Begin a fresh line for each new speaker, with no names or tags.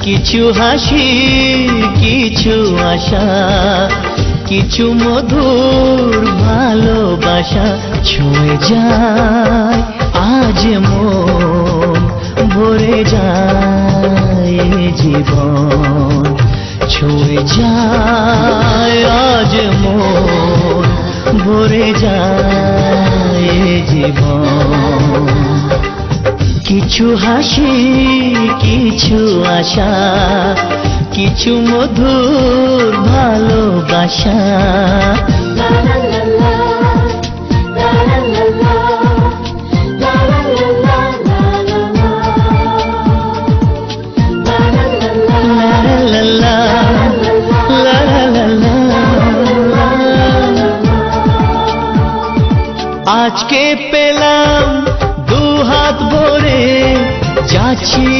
কিছু হাসি কিছু আশা কিছু মধুর ভালোবাসা ছুঁয়ে যায় আজ মন ভরে যায় জীবন ছুঁয়ে যায় আজ মন ভরে যায় জীবন কিছু হাসি কিছু আশা কিছু মধুর ভালোবাসা আজকে পেলাম দু হাত ভরে যাচ্ছি